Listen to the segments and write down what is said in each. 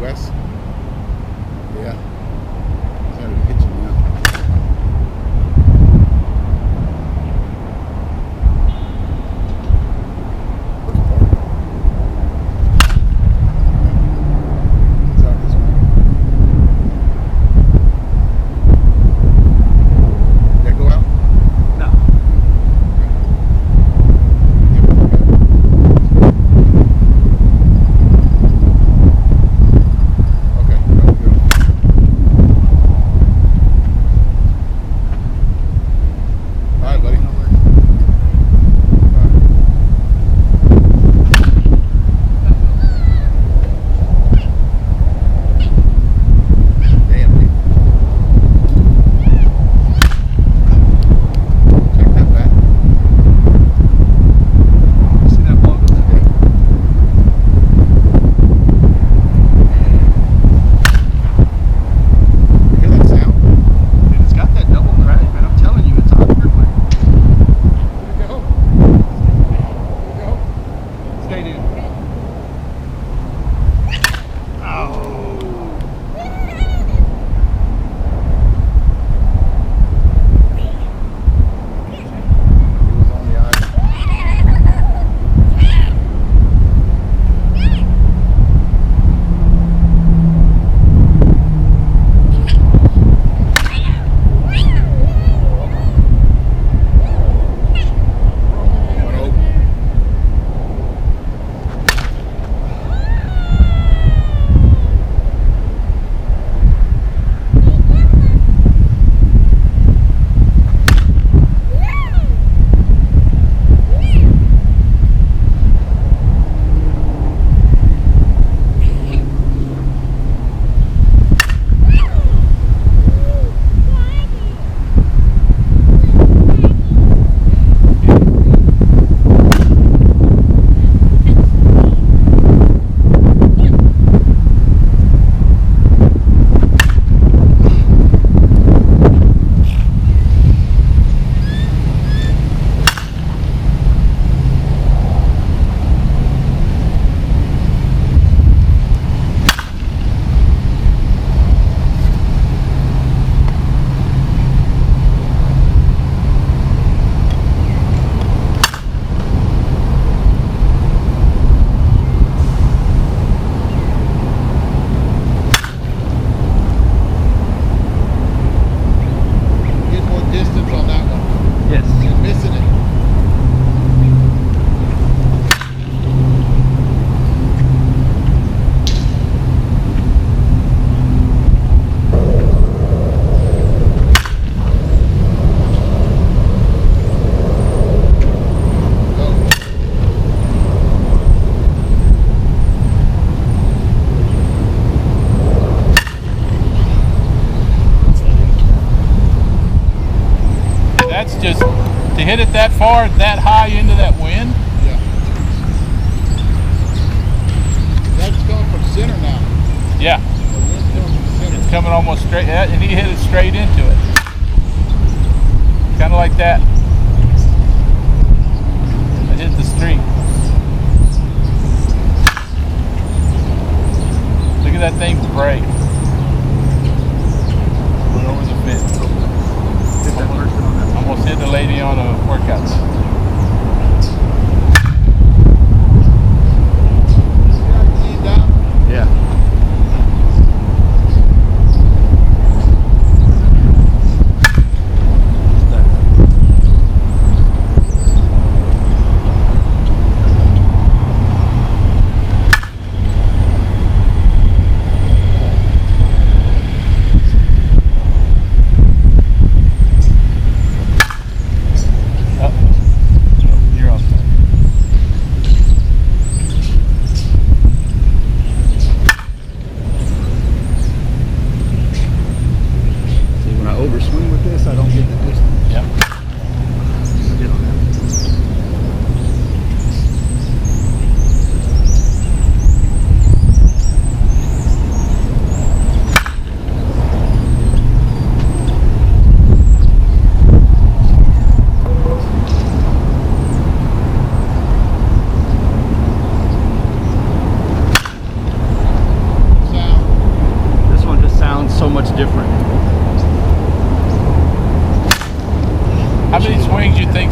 west. Yeah. Started to hit you now. It's out this way. Did that go out? No. Just to hit it that far, that high into that wind. Yeah. That's going from center now. Yeah. The wind's going from center. It's coming almost straight, and he hit it straight into it. Kind of like that. It hit the street. Look at that thing break. Went over the fence. Hit that person on that. Almost hit the lady on a workout. Yeah.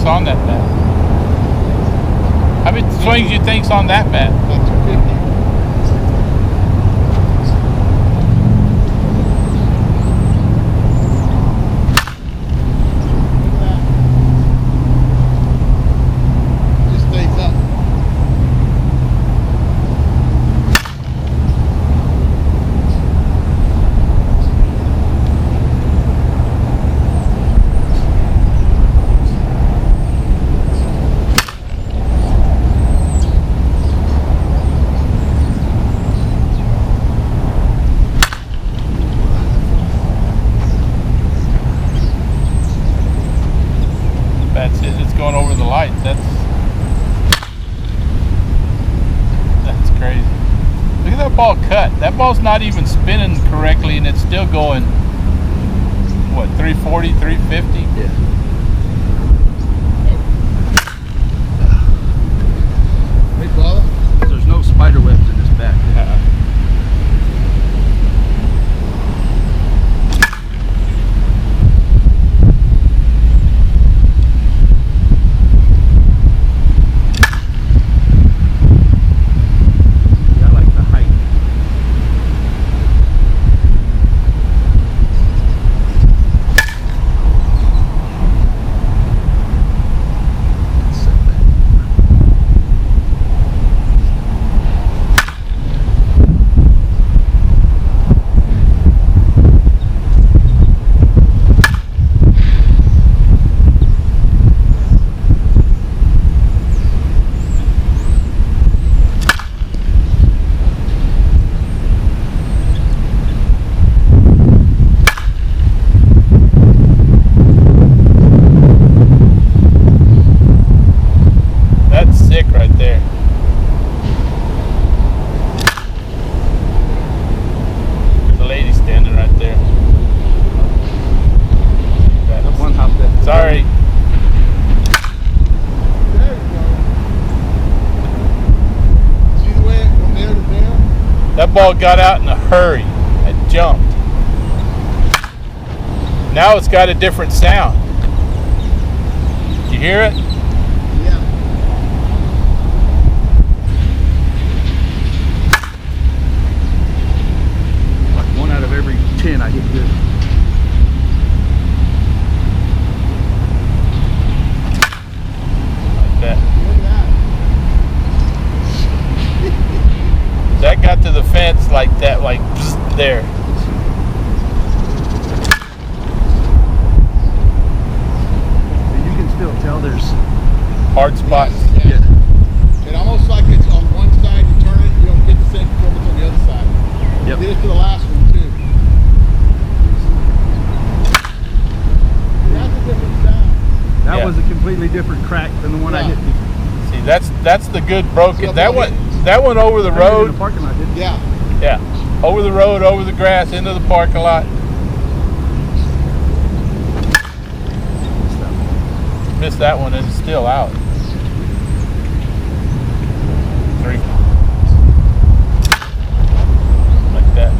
on that bat? How many swings you think's on that bat? About 250. That's it. It's going over the light. That's crazy. Look at that ball cut. That ball's not even spinning correctly, and it's still going. What, 340, 350? Yeah. Hey, Bubba. There's no spider webs in this bat. Right there. There's a lady standing right there. That one hop there. Sorry. There you go. See the way from there to there? That ball got out in a hurry. It jumped. Now it's got a different sound. You hear it? Yeah. Like 1 out of every 10 I hit good. Like that. Look at that. That got to the fence like that, like psst, there. And you can still tell there's Hard spots. Yeah. It almost like it's on one side, you turn it, you don't get the same performance on the other side. Yep. Did it to the last one too. That's a different sound. that Yeah. was a completely different crack than the one I Yeah. hit before. See, that's the good broken. So That what one over the I hit in road. the parking lot, didn't Yeah. Yeah, over the road, over the grass, into the parking lot. Missed that one and it's still out. 3. Like that.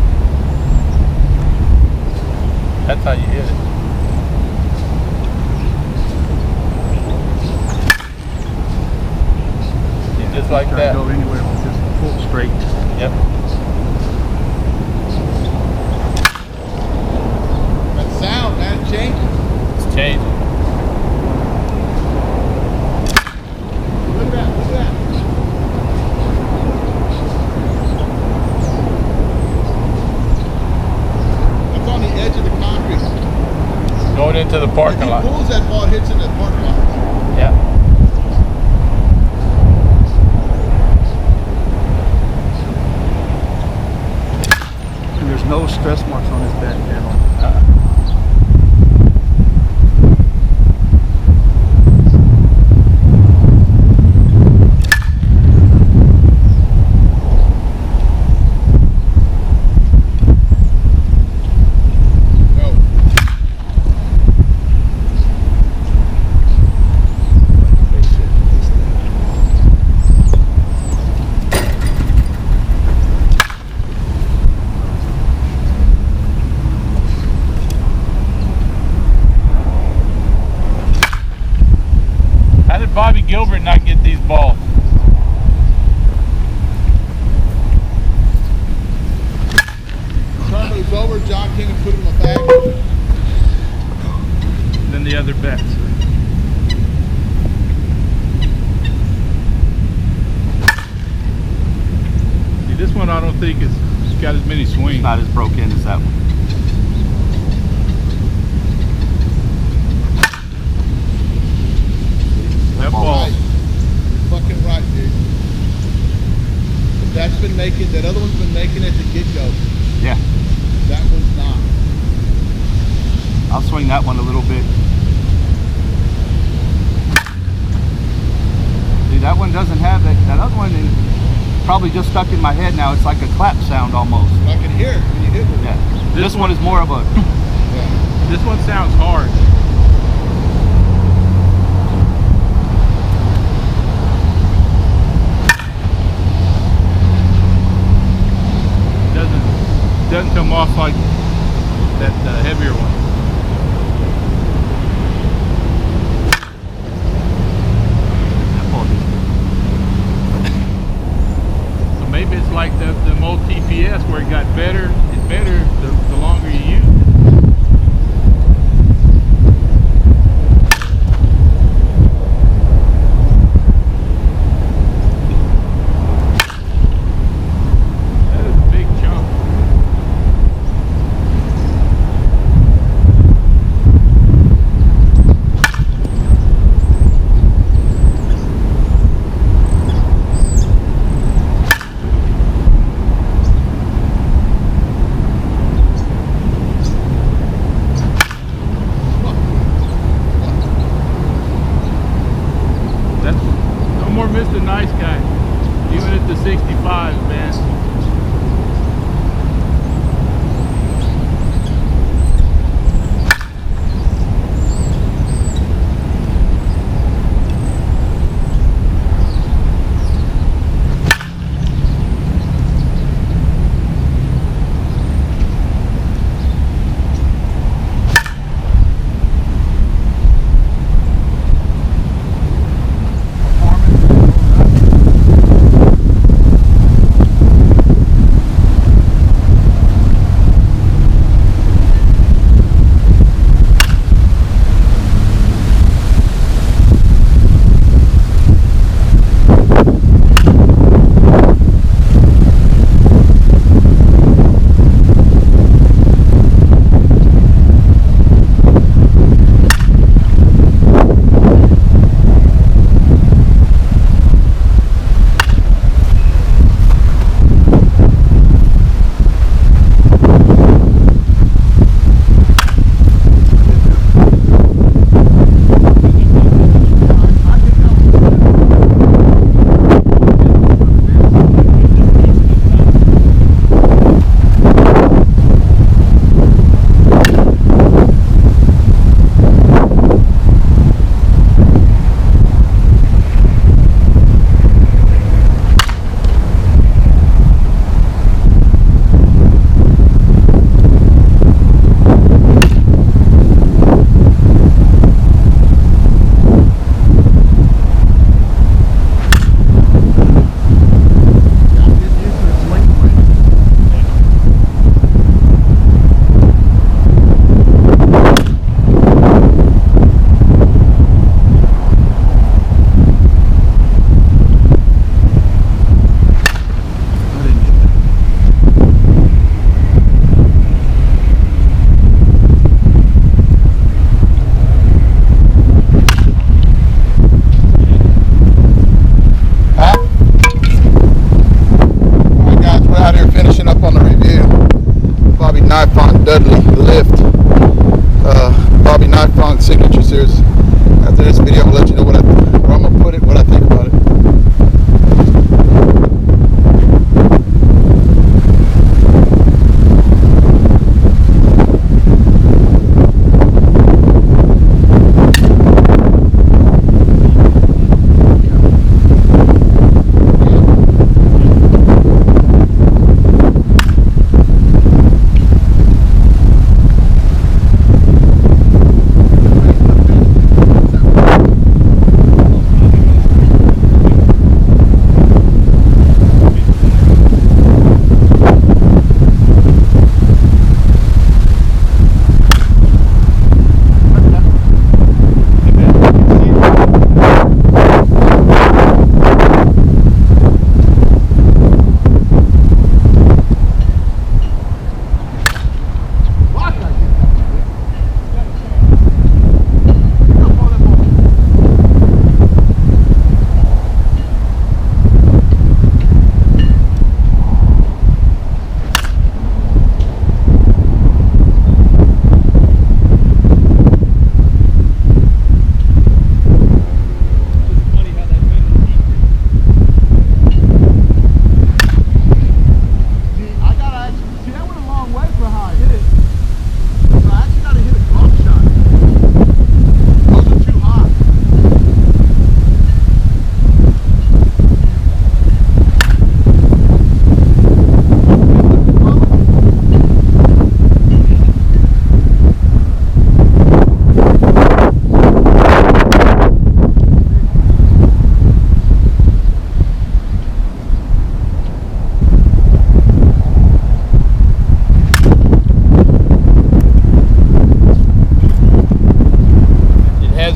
That's how you hit it. See, just like Try that. to go anywhere with just full straight. Yep. That sound, man, it changes. It's changing. Look at that, look at that. That's on the edge of the concrete. Going into the parking If he lot. pulls that ball, it hits in the parking lot. Yeah. And there's no stress marks on this bat at all. Go. this one I don't think it's got as many swings. It's not as broke in as that one. That ball. Right. You're fucking right, dude. But that's been making, that other one's been making it to get-go. Yeah. That one's not. I'll swing that one a little bit. See, that one doesn't have it. That other one is probably just stuck in my head now. It's like a clap sound almost. I can hear it when you hit it. Yeah. This one is more of a. Yeah. This one sounds hard. Doesn't come off like that heavier one. So maybe it's like the old TPS where it got better and better the longer you use it. That is a big chunk. Mr. Nice Guy, even at the 65, man.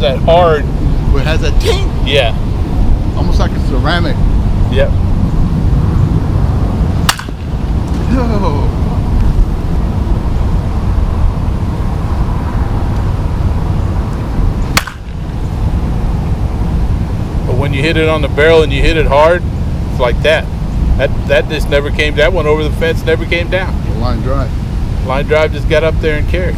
that hard. Where it has that ting, Yeah. almost like a ceramic. Yep. Oh. But when you hit it on the barrel and you hit it hard, it's like that. That just never came. That one over the fence never came down. The line drive. Line drive just got up there and carried.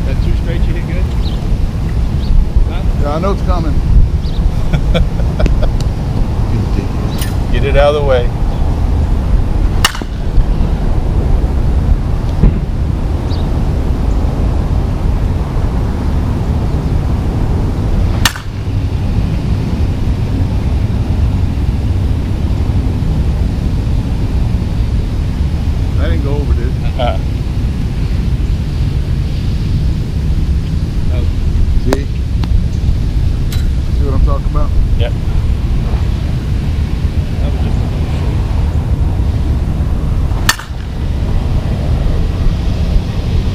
That two straight you hit good? Yeah, I know it's coming. Get it out of the way. That didn't go over, dude. See? See what I'm talking about? Yep. That was just a little short.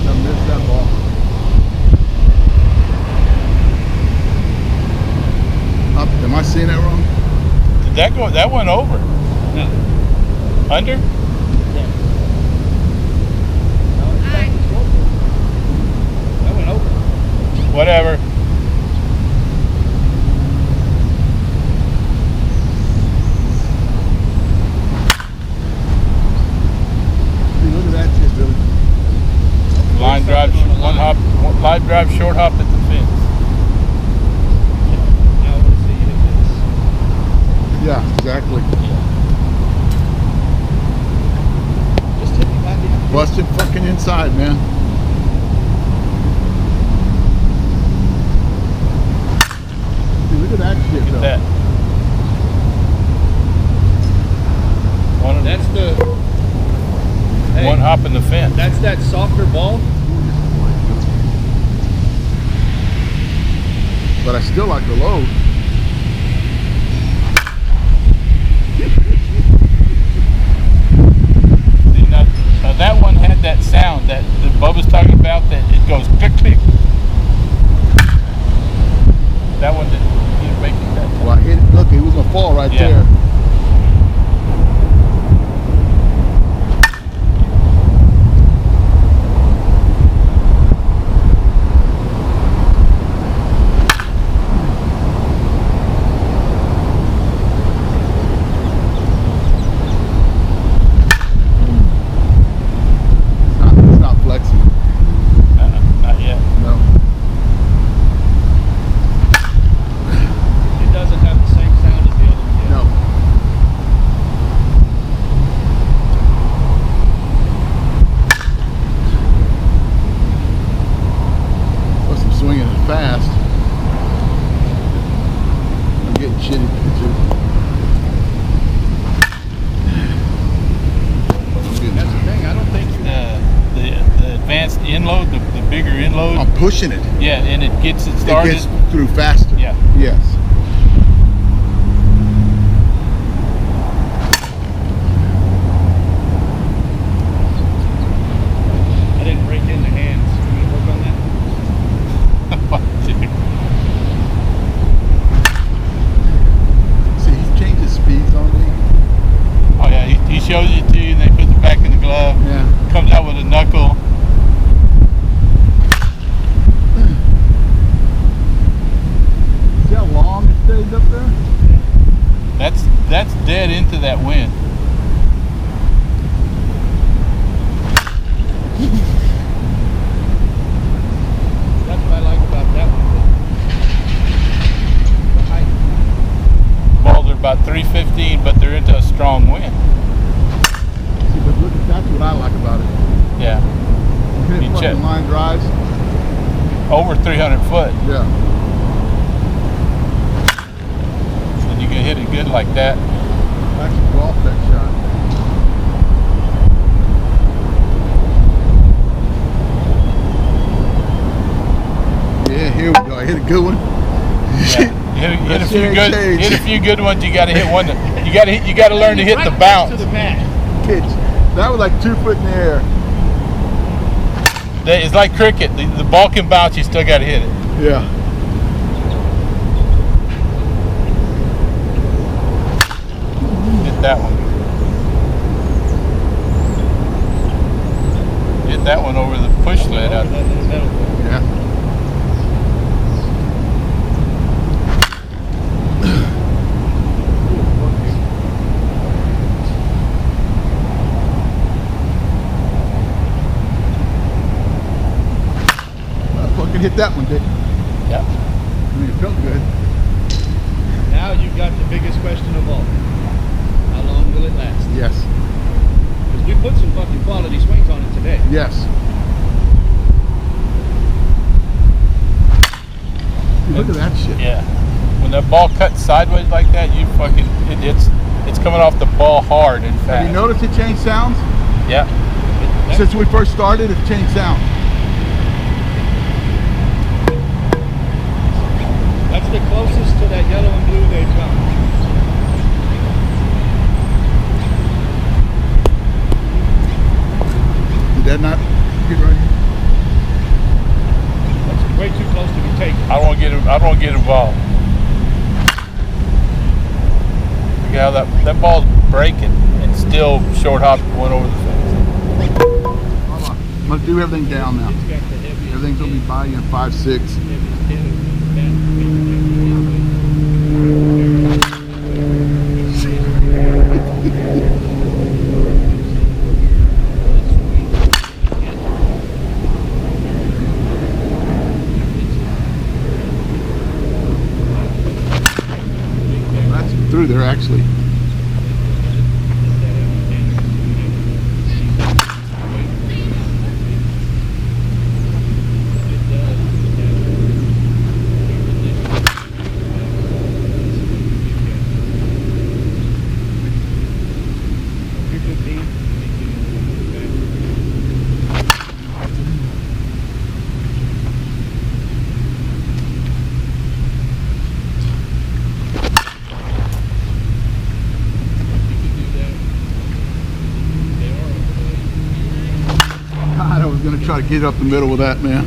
I missed that ball. Am I seeing that wrong? Did that go? That went over. No. Under? Yeah. That went over. Whatever. See, look at that shit, Billy. Line drive, one hop, line drive, short hop at the fence. Now I want to see you hit this. Yeah, exactly. Just hit me back in. Busted fucking inside, man. See, look at that shit, Look though. at that. That's the. Hey, One hop in the fence. That's that softer ball. But I still like the load. See, now that one had that sound that Bubba's talking about, that it goes click, click. That one didn't make it that time. Well, I hit it. Look, it was gonna fall right Yeah. there. It's not flexing. Not yet. No. It doesn't have the same sound as the other one. No. Plus I'm swinging it fast. I'm getting shitty too. I'm getting- That's the thing. I don't think you The advanced inload, the bigger inload. I'm pushing it. Yeah, and it gets it It started. gets through faster. Yeah. Yes. I didn't break in the hands. You gonna work on that? Dude. See, he changes speeds on me. Oh yeah, he shows it to you, and then he puts it back in the glove. Yeah. Comes out with a knuckle. See how long it stays up there? That's dead into that wind. That's what I like about that one. The height. Balls are about 315, but they're into a strong wind. See, but look, that's what I like about it. Yeah, You hit You fucking check. line drives. over 300 foot. Yeah. And you can hit it good like that. I actually go off that shot. Yeah, here we go. I hit a good one. Yeah. Hit a few good ones. You got to hit one. You got to learn to hit the bounce. To the mat. Pitch. That was like 2 foot in the air. It's like cricket. The ball can bounce. You still got to hit it. Yeah. Hit that one. Hit that one over the push sled out there. Yeah. Hit that one, Dick. Yeah. I mean, it felt good. Now you've got the biggest question of all. How long will it last? Yes. Because we put some fucking quality swings on it today. Yes. Dude, look at that shit. Yeah. When that ball cuts sideways like that, you fucking it's coming off the ball hard and fast. Have you noticed it changed sounds? Yeah. Since we first started, it's changed sound. That's the closest to that yellow and blue they've come. Did that not get right here? That's way too close to be taken. I don't want to get involved. Look how that ball's breaking and still short hop going over the fence. Hold on. I'm gonna do everything down now. Everything's gonna be by you in 5.6. That's through there actually. Gonna try to get up the middle with that, man.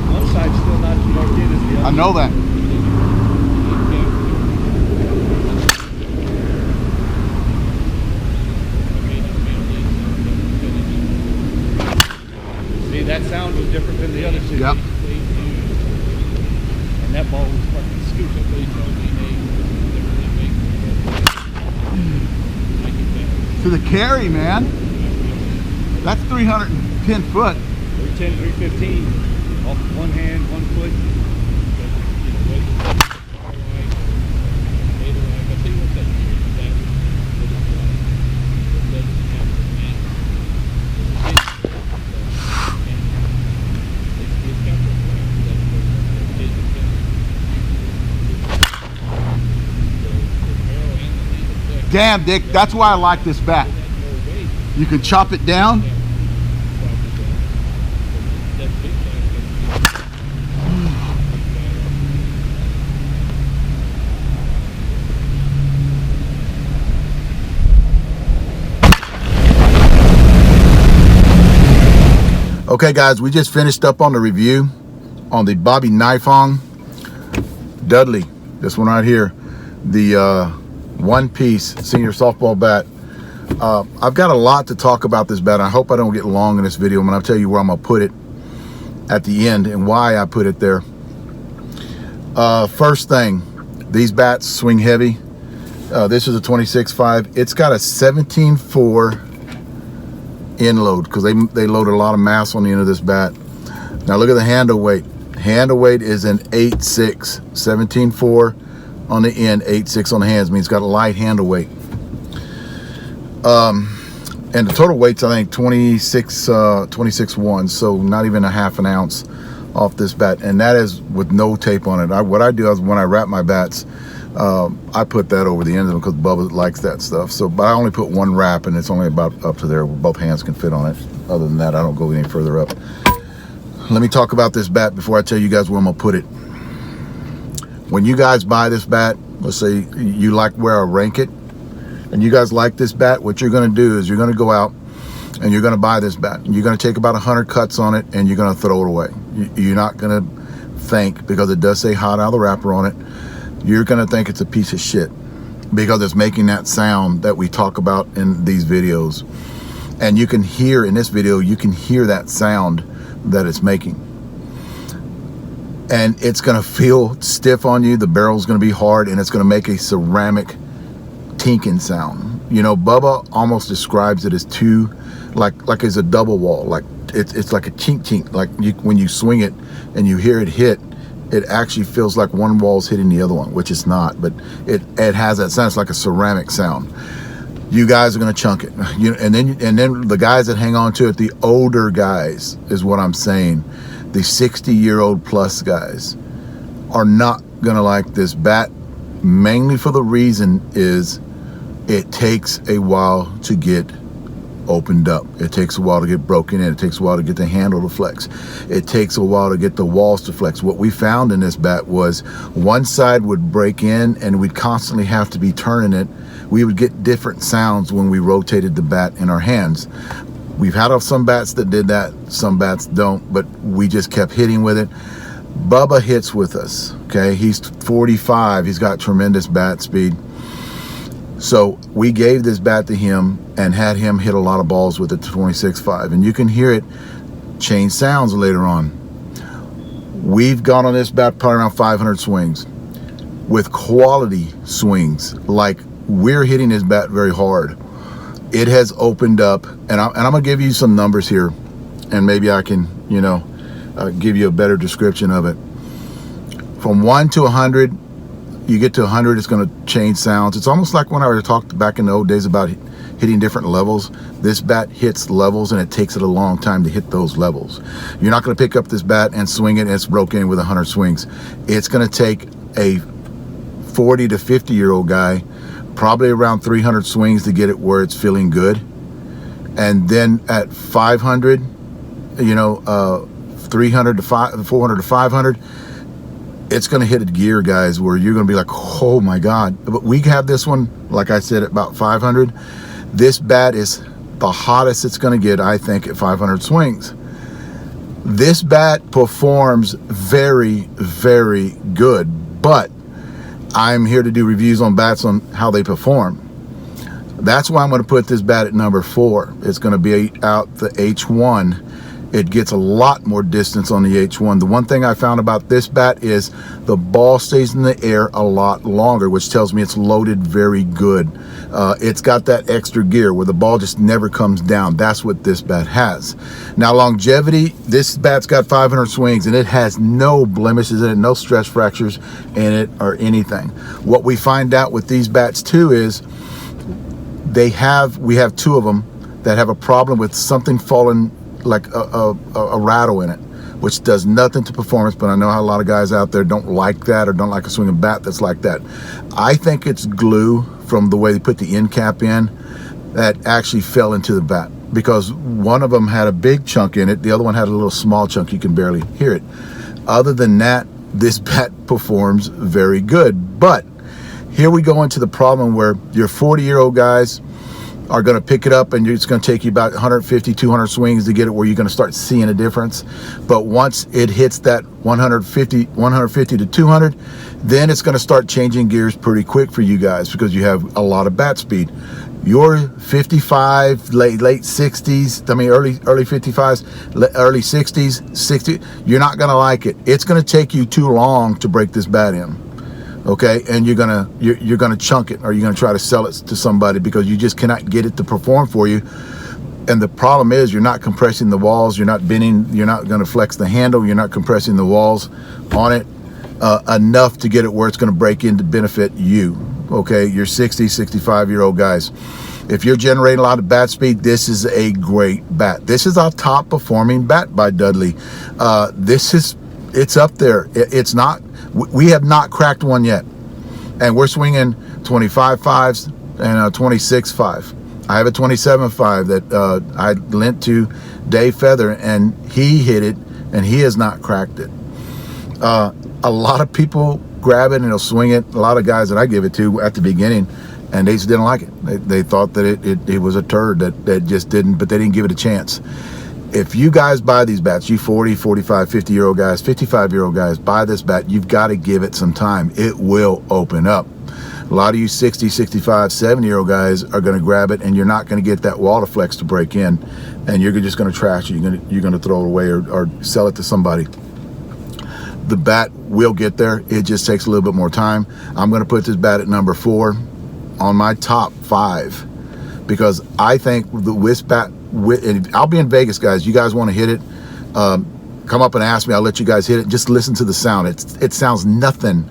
One side's still not as marked in as the other. I know that. That sound was different than the other two. Yep. And that ball was fucking scooping. To the carry, man. That's 310 foot. 310, 315. Off one hand, 1 foot. Damn, Dick, that's why I like this bat. You can chop it down. Okay guys, we just finished up on the review on the Bobby Nifong Dudley, this one right here, the one-piece senior softball bat. I've got a lot to talk about this bat. I hope I don't get long in this video. I'm gonna tell you where I'm gonna put it at the end and why I put it there. First thing, these bats swing heavy. This is a 26.5. It's got a 17.4 end load because they loaded a lot of mass on the end of this bat. Now look at the handle weight. Handle weight is an 8.6, 17.4 on the end, 8.6 on the hands. Means it's got a light handle weight. And the total weight's I think 26.1, so not even a half an ounce off this bat, and that is with no tape on it. What I do is when I wrap my bats, I put that over the end of them because Bubba likes that stuff. So, but I only put one wrap, and it's only about up to there where both hands can fit on it. Other than that, I don't go any further up. Let me talk about this bat before I tell you guys where I'm gonna put it. When you guys buy this bat, let's say you like where I rank it, and you guys like this bat, what you're gonna do is you're gonna go out and you're gonna buy this bat. You're gonna take about 100 cuts on it, and you're gonna throw it away. You're not gonna think, because it does say hot out of the wrapper on it, you're gonna think it's a piece of shit because it's making that sound that we talk about in these videos. And you can hear in this video, you can hear that sound that it's making. And it's gonna feel stiff on you, the barrel's gonna be hard, and it's gonna make a ceramic tinking sound. You know, Bubba almost describes it as two, like it's a double wall, like it's like a chink chink, like when you swing it and you hear it hit, it actually feels like one wall's hitting the other one, which it's not, but it has that sound. It's like a ceramic sound. You guys are gonna chunk it, and then the guys that hang on to it, the older guys is what I'm saying, the 60-year-old plus guys are not gonna like this bat, mainly for the reason is it takes a while to get opened up. It takes a while to get broken in. It takes a while to get the handle to flex. It takes a while to get the walls to flex. What we found in this bat was one side would break in and we'd constantly have to be turning it. We would get different sounds when we rotated the bat in our hands. We've had some bats that did that, some bats don't, but we just kept hitting with it. Bubba hits with us, okay? He's 45, he's got tremendous bat speed. So we gave this bat to him and had him hit a lot of balls with it to 26.5, and you can hear it change sounds later on. We've gone on this bat probably around 500 swings with quality swings. Like, we're hitting this bat very hard. It has opened up, and I'm gonna give you some numbers here, and maybe I can, you know, give you a better description of it. From 1 to 100, you get to 100, it's going to change sounds. It's almost like when I talked back in the old days about hitting different levels. This bat hits levels, and it takes it a long time to hit those levels. You're not going to pick up this bat and swing it and it's broken with 100 swings. It's going to take a 40 to 50-year-old guy probably around 300 swings to get it where it's feeling good. And then at 500, you know, 300 to 400 to 500, it's going to hit a gear, guys, where you're going to be like, oh my God. But we have this one, like I said, at about 500. This bat is the hottest it's going to get, I think, at 500 swings. This bat performs very, very good, but I'm here to do reviews on bats on how they perform. That's why I'm going to put this bat at number 4. It's going to be out the H1. It gets a lot more distance on the H1. The one thing I found about this bat is the ball stays in the air a lot longer, which tells me it's loaded very good. It's got that extra gear where the ball just never comes down. That's what this bat has. Now, longevity, this bat's got 500 swings, and it has no blemishes in it, no stress fractures in it or anything. What we find out with these bats too is we have 2 of them that have a problem with something falling, like a rattle in it, which does nothing to performance, but I know how a lot of guys out there don't like that or don't like a swinging bat that's like that. I think it's glue from the way they put the end cap in that actually fell into the bat, because one of them had a big chunk in it, the other one had a little small chunk, you can barely hear it. Other than that, this bat performs very good. But here we go into the problem where your 40-year-old guys are going to pick it up, and it's going to take you about 150, 200 swings to get it where you're going to start seeing a difference. But once it hits that 150 to 200, then it's going to start changing gears pretty quick for you guys, because you have a lot of bat speed. Your 55, late 60s, I mean early 55s, early 60s, 60, you're not going to like it. It's going to take you too long to break this bat in. Okay, and you're gonna chunk it, or you're gonna try to sell it to somebody because you just cannot get it to perform for you. And the problem is you're not compressing the walls, you're not bending, you're not gonna flex the handle, you're not compressing the walls on it enough to get it where it's gonna break in to benefit you. Okay, you're 60, 65-year-old guys. If you're generating a lot of bat speed, this is a great bat. This is our top performing bat by Dudley. This is it's up there. It's not, we have not cracked one yet. And we're swinging 25.5s and 26.5. I have a 27.5 that I lent to Dave Feather, and he hit it, and he has not cracked it. A lot of people grab it and they'll swing it. A lot of guys that I give it to at the beginning, and they just didn't like it. They thought that it was a turd that just didn't, but they didn't give it a chance. If you guys buy these bats, you 40, 45, 50-year-old guys, 55-year-old guys, buy this bat, you've got to give it some time. It will open up. A lot of you 60, 65, 70-year-old guys are going to grab it, and you're not going to get that wall to flex to break in, and you're just going to trash it. You're going to throw it away or sell it to somebody. The bat will get there. It just takes a little bit more time. I'm going to put this bat at number 4 on my top 5, because I think the Wisp bat, and I'll be in Vegas, guys. You guys want to hit it, come up and ask me. I'll let you guys hit it. Just listen to the sound. It sounds nothing.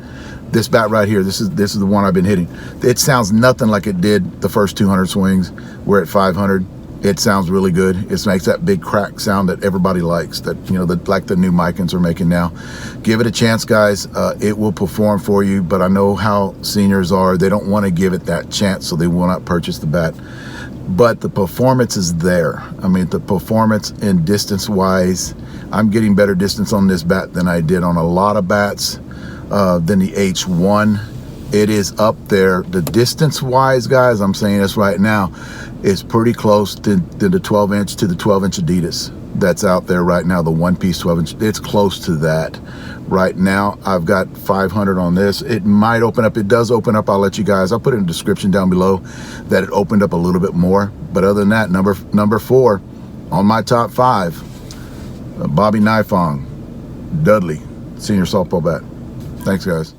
This bat right here, this is the one I've been hitting. It sounds nothing like it did the first 200 swings. We're at 500. It sounds really good. It makes that big crack sound that everybody likes, that, you know, like the new Micans are making now. Give it a chance, guys. It will perform for you, but I know how seniors are. They don't want to give it that chance, so they will not purchase the bat. But the performance is there. I mean, the performance and distance-wise, I'm getting better distance on this bat than I did on a lot of bats. Than the H1. It is up there. The distance-wise, guys, I'm saying this right now, is pretty close to the 12-inch to the 12-inch Adidas that's out there right now, the one-piece 12-inch. It's close to that. Right now, I've got 500 on this. It might open up. It does open up. I'll let you guys, I'll put it in the description down below that it opened up a little bit more. But other than that, number 4 on my top 5, Bobby Nifong, Dudley, senior softball bat. Thanks, guys.